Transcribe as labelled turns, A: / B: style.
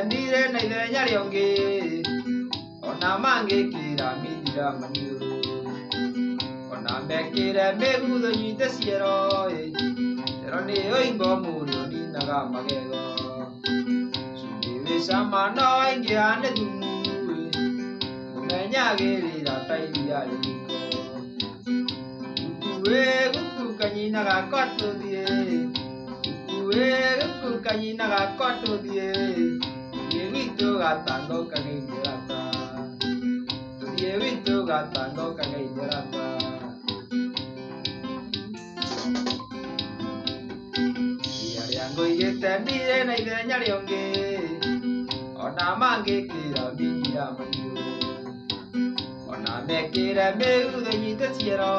A: ndire na ithenya riongi ona mangikira mithira maniuru ona mekire migutho nyite ciero ero ni oingo murio ninaga magego cama no ingiane thumu mumenyagirira ta iria riko gukuwe guku kanyina gakwa tuthie gukuwe guku kanyina gakwa tuthie tuthie witu gatango kang'eithirata tuthie witu gatango kang'eithirata ria ria ngoigite ndire na ithenya riongi ona mangikira mithira maniuru ona mekire migutho nyite ciero